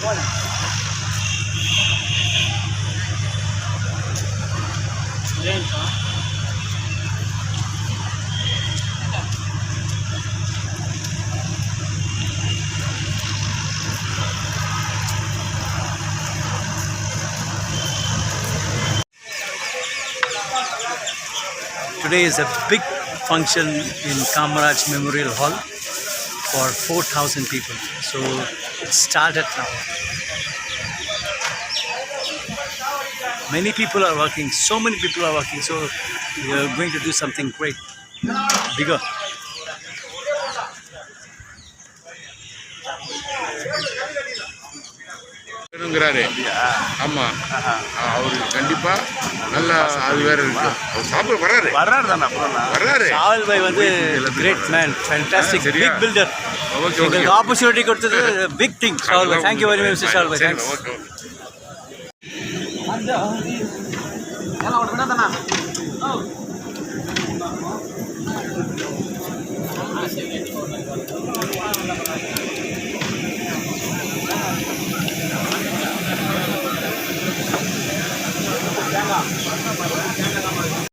Today is a big function in Kamaraj Memorial Hall for 4,000 people. So it started now. Many people are working, so many people are working. So we are going to do something great, bigger. ஆமா அவரு கண்டிப்பா நல்ல அது வேற இருக்கு அவர் சாப்பிட வர்றாரு தானே வர்றாரு சாவல் பாய் வந்து great man fantastic big builder okay opportunity கொடுத்தது big thing Saval Bhai thank you very much Saval Bhai thanks okay ಎಲ್ಲ ಹೊರಡದನ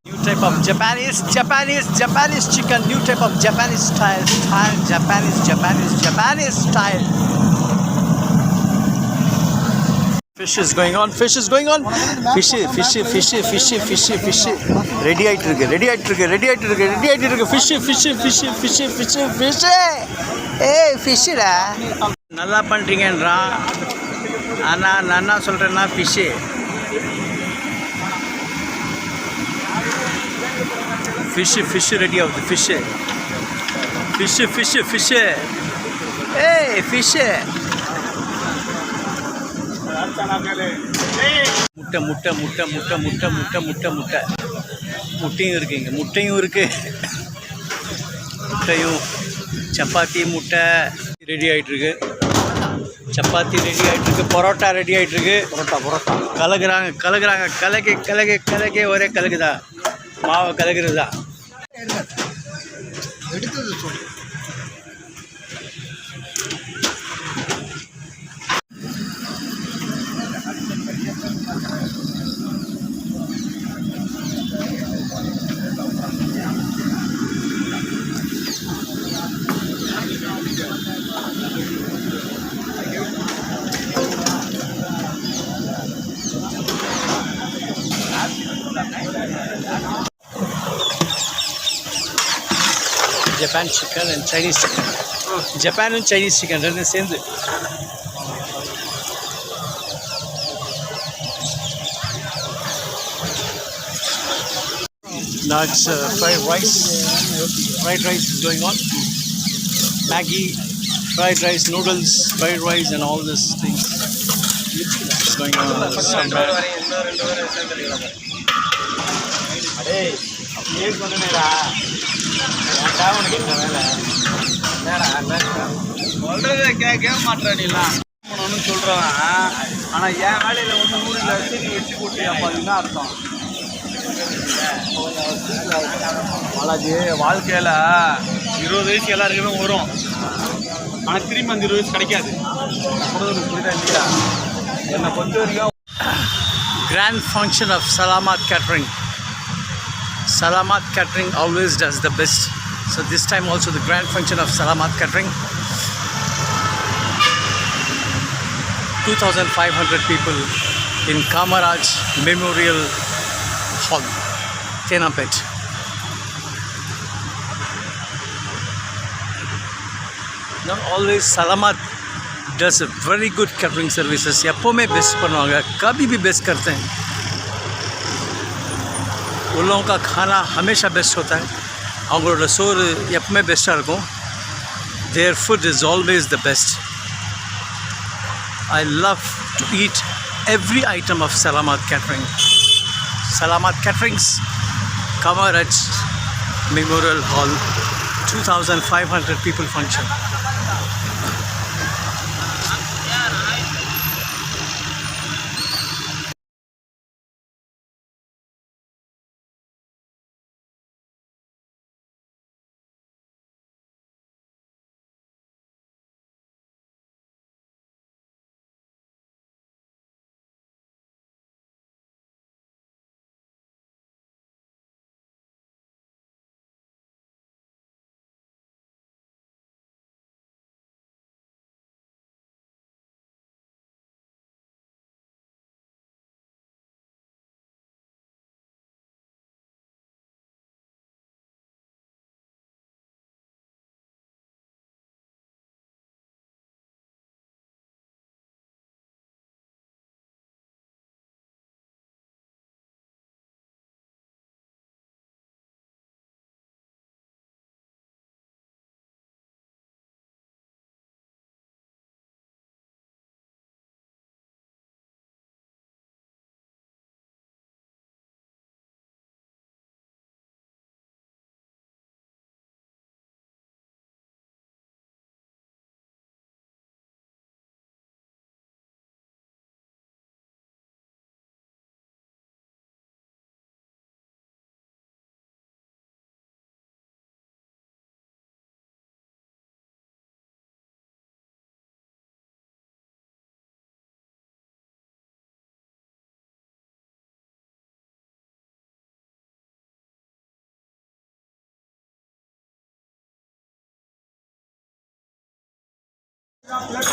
New type of Japanese chicken. New type of Japanese style. Japanese style. Fish is going on. Fishy. Ready ஆயிட்டு இருக்கு. Fish. Hey, fish டா. நல்லா பண்றீங்கன்றான். ஆனா நான் சொல்றேன்னா fish. Fish ready of the fish. Hey, fish. முட்டை முட்டையும் இருக்குங்க. முட்டையும் சப்பாத்தி முட்டை ரெடி ஆகிட்டு இருக்கு. பரோட்டா ரெடி ஆகிட்டு இருக்கு. பரோட்டா கலக்கு ஒரே கலக்குதா மாவை கலக்குறதா எடுத்தது சொல்லு Japan chicken and Chinese chicken. Japan and Chinese chicken ரெண்டு சேர்ந்து. Now it's fried rice is going on. Maggi, fried rice, noodles, fried rice and all these things is going on somewhere. சொல்றத கேட்க மாட்டேன் சொல்றேன். ஆனா என் வேலையில வந்து 100 கிலோ அரிசி நீ வச்சு போட்டியா பாத்தீங்கன்னா அர்த்தம். பாலாஜி வாழ்க்கையில 20 வயசு எல்லாருக்குமே வரும். ஆனா திரும்பி அந்த 20 வயசு கிடைக்காது. புரியுதா இல்லையா? என்னை பொறுத்த வரைக்கும் Grand function of Salamat Catering. Salamat Catering always does the best. So this time also the grand function of Salamat Catering. 2,500 people in Kamaraj Memorial Hall, Tenapet. Not always Salamat does a very good catering services. எப்போவுமே best பண்ணுவாங்க. कभी भी best करते हैं. उन लोगों का खाना हमेशा बेस्ट होता है. அவங்களோட சோறு எப்பவுமே பெஸ்ட்டாக இருக்கும். Their food is always the best. I love to eat every item of Salamat Catering. Salamat Caterings, Kamaraj Memorial Hall, 2,500 people function. Hello.